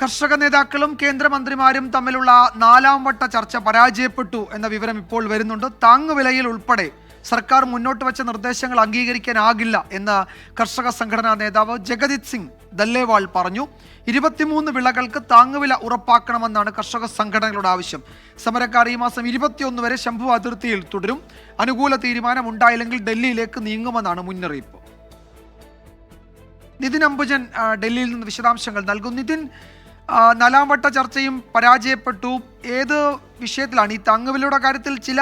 കർഷക നേതാക്കളും കേന്ദ്രമന്ത്രിമാരും തമ്മിലുള്ള നാലാം വട്ട ചർച്ച പരാജയപ്പെട്ടു എന്ന വിവരം ഇപ്പോൾ വരുന്നുണ്ട്. താങ്ങുവിലയിൽ ഉൾപ്പെടെ സർക്കാർ മുന്നോട്ട് വെച്ച നിർദ്ദേശങ്ങൾ അംഗീകരിക്കാനാകില്ല എന്ന് കർഷക സംഘടനാ നേതാവ് ജഗജിത് സിംഗ് ദല്ലേവാൾ പറഞ്ഞു. 23 വിളകൾക്ക് താങ്ങുവില ഉറപ്പാക്കണമെന്നാണ് കർഷക സംഘടനകളുടെ ആവശ്യം. സമരക്കാർ ഈ മാസം 21 വരെ ശംഭു അതിർത്തിയിൽ തുടരും. അനുകൂല തീരുമാനം ഉണ്ടായില്ലെങ്കിൽ ഡൽഹിയിലേക്ക് നീങ്ങുമെന്നാണ് മുന്നറിയിപ്പ്. നിതിൻ അംബുജൻ ഡൽഹിയിൽ നിന്ന് വിശദാംശങ്ങൾ നൽകും. നിതിൻ, നാലാം വട്ട ചർച്ചയും പരാജയപ്പെട്ടു. ഏത് വിഷയത്തിലാണ്? ഈ താങ്ങുവിലയുടെ കാര്യത്തിൽ ചില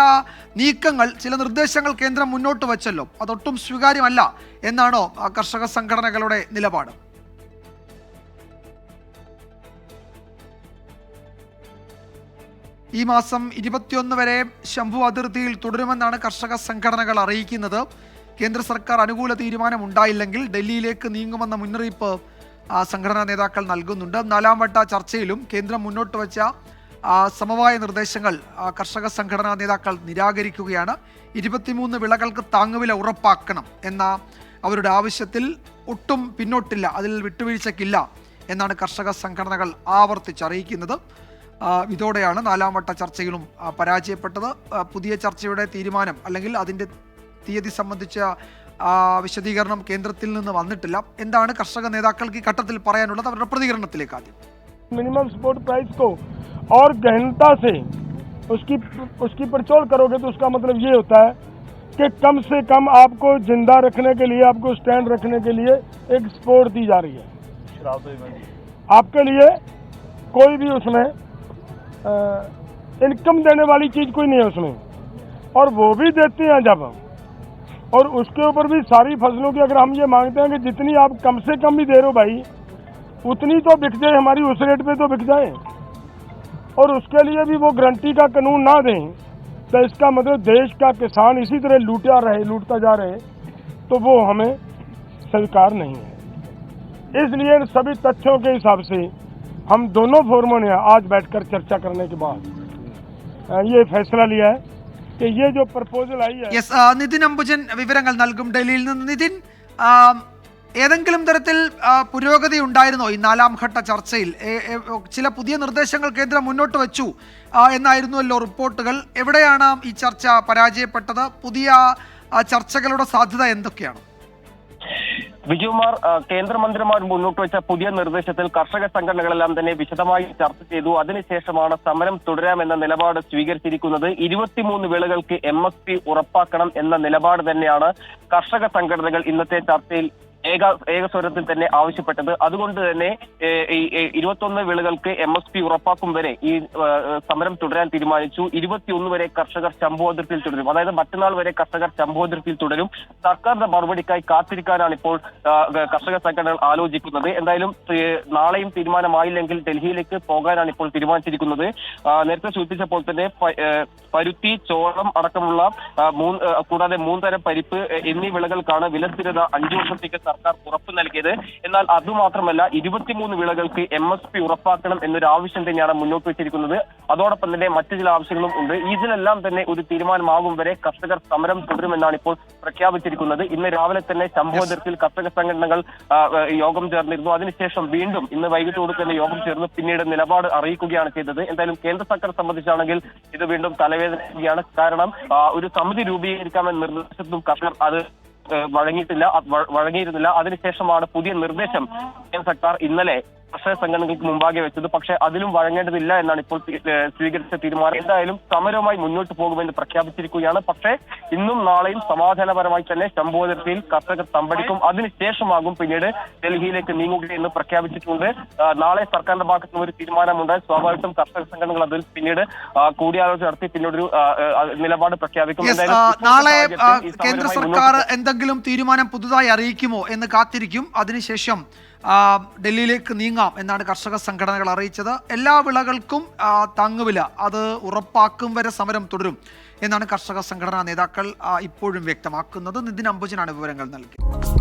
നീക്കങ്ങൾ, ചില നിർദ്ദേശങ്ങൾ കേന്ദ്രം മുന്നോട്ട് വച്ചല്ലോ, അതൊട്ടും സ്വീകാര്യമല്ല എന്നാണോ കർഷക സംഘടനകളുടെ നിലപാട്? ഈ മാസം 21 വരെ ശംഭു അതിർത്തിയിൽ തുടരുമെന്നാണ് കർഷക സംഘടനകൾ അറിയിക്കുന്നത്. കേന്ദ്ര സർക്കാർ അനുകൂല തീരുമാനം ഉണ്ടായില്ലെങ്കിൽ ഡൽഹിയിലേക്ക് നീങ്ങുമെന്ന മുന്നറിയിപ്പ് സംഘടനാ നേതാക്കൾ നൽകുന്നുണ്ട്. നാലാം വട്ട ചർച്ചയിലും കേന്ദ്രം മുന്നോട്ട് വെച്ച സമവായ നിർദ്ദേശങ്ങൾ കർഷക സംഘടനാ നേതാക്കൾ നിരാകരിക്കുകയാണ്. 23 വിളകൾക്ക് താങ്ങുവില ഉറപ്പാക്കണം എന്ന അവരുടെ ആവശ്യത്തിൽ ഒട്ടും പിന്നോട്ടില്ല, അതിൽ വിട്ടുവീഴ്ചയ്ക്കില്ല എന്നാണ് കർഷക സംഘടനകൾ ആവർത്തിച്ചറിയിക്കുന്നത്. ഇതോടെയാണ് നാലാം വട്ട ചർച്ചയിലും പരാജയപ്പെട്ടത്. പുതിയ ചർച്ചയുടെ തീരുമാനം അല്ലെങ്കിൽ അതിൻ്റെ തീയതി സംബന്ധിച്ച വിശദീകരണം കേന്ദ്രത്തിൽ നിന്ന് വന്നിട്ടില്ല. എന്താണ് കർഷക നേതാക്കൾക്ക് ഈ ഘട്ടത്തിൽ പറയാനുള്ളത്? അവരുടെ പ്രതികരണത്തിലേക്ക് ആദ്യം. मिनिमम सपोर्ट प्राइस को और गहनता से उसकी पड़चोल करोगे तो उसका मतलब ये होता है कि कम से कम आपको जिंदा रखने के लिए, आपको स्टैंड रखने के लिए एक सपोर्ट दी जा रही है. आपके लिए कोई भी उसमें इनकम देने वाली चीज कोई नहीं है उसमें, और वो भी देते हैं जब, और उसके ऊपर भी सारी फसलों की अगर हम ये मांगते हैं कि जितनी आप कम से कम भी दे रहे हो भाई, उतनी तो बिक जाए, हमारी उस रेट पे तो बिक जाए, और उसके लिए भी वो गारंटी का कानून ना दें, तो इसका मतलब देश का किसान इसी तरह लूटता जा रहे, तो वो हमें स्वीकार नहीं है. इसलिए इन सभी तथ्यों के हिसाब से हम दोनों फोरमों ने आज बैठकर चर्चा करने के बाद ये फैसला लिया है कि ये जो प्रपोजल आई है. നിതിൻ അംബുജൻ വിവരങ്ങൾ നൽകും ഡൽഹിയിൽ നിന്ന്. നിതിൻ, ഏതെങ്കിലും തരത്തിൽ പുരോഗതി ഉണ്ടായിരുന്നോ ഈ നാലാം ഘട്ട ചർച്ചയിൽ? ചില പുതിയ നിർദ്ദേശങ്ങൾ കേന്ദ്രം മുന്നോട്ട് വെച്ചു എന്നായിരുന്നുവല്ലോ റിപ്പോർട്ടുകൾ. എവിടെയാണ് ഈ ചർച്ച പരാജയപ്പെട്ടത്? പുതിയ ചർച്ചകളുടെ സാധ്യത എന്തൊക്കെയാണ്? വിജയകുമാർ, കേന്ദ്രമന്ത്രിമാർ മുന്നോട്ട് വെച്ച പുതിയ നിർദ്ദേശത്തിൽ കർഷക സംഘടനകളെല്ലാം തന്നെ വിശദമായി ചർച്ച ചെയ്തു. അതിനുശേഷമാണ് സമരം തുടരാമെന്ന നിലപാട് സ്വീകരിച്ചിരിക്കുന്നത്. 23 വിളകൾക്ക് MSP ഉറപ്പാക്കണം എന്ന നിലപാട് തന്നെയാണ് കർഷക സംഘടനകൾ ഇന്നത്തെ ചർച്ചയിൽ ഏകസ്വരത്തിൽ തന്നെ ആവശ്യപ്പെട്ടത്. അതുകൊണ്ട് തന്നെ 21 വിളകൾക്ക് MSP ഉറപ്പാക്കും വരെ ഈ സമരം തുടരാൻ തീരുമാനിച്ചു. 21 വരെ കർഷകർ ശംഭു അതിർത്തിയിൽ തുടരും. അതായത് മറ്റന്നാൾ വരെ കർഷകർ ശംഭു അതിർത്തിയിൽ തുടരും. സർക്കാരിന്റെ മറുപടിക്കായി കാത്തിരിക്കാനാണ് ഇപ്പോൾ കർഷക സംഘടനകൾ ആലോചിക്കുന്നത്. എന്തായാലും നാളെയും തീരുമാനമായില്ലെങ്കിൽ ഡൽഹിയിലേക്ക് പോകാനാണ് ഇപ്പോൾ തീരുമാനിച്ചിരിക്കുന്നത്. നേരത്തെ സൂചിപ്പിച്ചപ്പോൾ തന്നെ പരുത്തി, ചോളം അടക്കമുള്ള കൂടാതെ 3 തരം പരിപ്പ് എന്നീ വിളകൾക്കാണ് വിലസ്ഥിരത 5 വർഷത്തേക്ക് സർക്കാർ ഉറപ്പ് നൽകിയത്. എന്നാൽ അതുമാത്രമല്ല, 23 വിളകൾക്ക് MSP ഉറപ്പാക്കണം എന്നൊരു ആവശ്യം തന്നെയാണ് മുന്നോട്ട് വെച്ചിരിക്കുന്നത്. അതോടൊപ്പം തന്നെ മറ്റു ചില ആവശ്യങ്ങളും ഉണ്ട്. ഇതിലെല്ലാം തന്നെ ഒരു തീരുമാനമാകും വരെ കർഷകർ സമരം തുടരുമെന്നാണ് ഇപ്പോൾ പ്രഖ്യാപിച്ചിരിക്കുന്നത്. ഇന്ന് രാവിലെ തന്നെ ശംഭു അതിർത്തിയിൽ കർഷക സംഘടനകൾ യോഗം ചേർന്നിരുന്നു. അതിനുശേഷം വീണ്ടും ഇന്ന് വൈകിട്ടോട് തന്നെ യോഗം ചേർന്ന് പിന്നീട് നിലപാട് അറിയിക്കുകയാണ് ചെയ്തത്. എന്തായാലും കേന്ദ്ര സർക്കാർ സംബന്ധിച്ചാണെങ്കിൽ ഇത് വീണ്ടും തലവേദനയാണ്. കാരണം ഒരു സമിതി രൂപീകരിക്കാമെന്ന നിർദ്ദേശത്തും കർഷകർ അത് വഴങ്ങിയിരുന്നില്ല. അതിനുശേഷമാണ് പുതിയ നിർദ്ദേശം കേന്ദ്ര സർക്കാർ ഇന്നലെ കർഷക സംഘടനകൾക്ക് മുമ്പാകെ വെച്ചത്. പക്ഷേ അതിലും വഴങ്ങേണ്ടതില്ല എന്നാണ് ഇപ്പോൾ സ്വീകരിച്ച തീരുമാനം. എന്തായാലും സമരവുമായി മുന്നോട്ട് പോകുമെന്ന് പ്രഖ്യാപിച്ചിരിക്കുകയാണ്. പക്ഷേ ഇന്നും നാളെയും സമാധാനപരമായി തന്നെ ശംഭു അതിർത്തിയിൽ കർഷകർ തമ്പടിക്കും. അതിനുശേഷമാകും പിന്നീട് ഡൽഹിയിലേക്ക് നീങ്ങുകയെന്ന് പ്രഖ്യാപിച്ചിട്ടുണ്ട്. നാളെ സർക്കാരിന്റെ ഭാഗത്ത് നിന്ന് ഒരു തീരുമാനമുണ്ടായി സ്വാഭാവികമായിട്ടും കർഷക സംഘടനകൾ അതിൽ പിന്നീട് കൂടിയാലോചന നടത്തി പിന്നീട് നിലപാട് പ്രഖ്യാപിക്കും. നാളെ കേന്ദ്ര സർക്കാർ എന്തെങ്കിലും തീരുമാനം പുതുതായി അറിയിക്കുമോ എന്ന് കാത്തിരിക്കും. അതിനുശേഷം ഡൽഹിയിലേക്ക് നീങ്ങാം എന്നാണ് കർഷക സംഘടനകൾ അറിയിച്ചത്. എല്ലാ വിളകൾക്കും താങ്ങുവില അത് ഉറപ്പാക്കും വരെ സമരം തുടരും എന്നാണ് കർഷക സംഘടനാ നേതാക്കൾ ഇപ്പോഴും വ്യക്തമാക്കുന്നത്. നിതിൻ അംബുജനാണ് വിവരങ്ങൾ നൽകിയത്.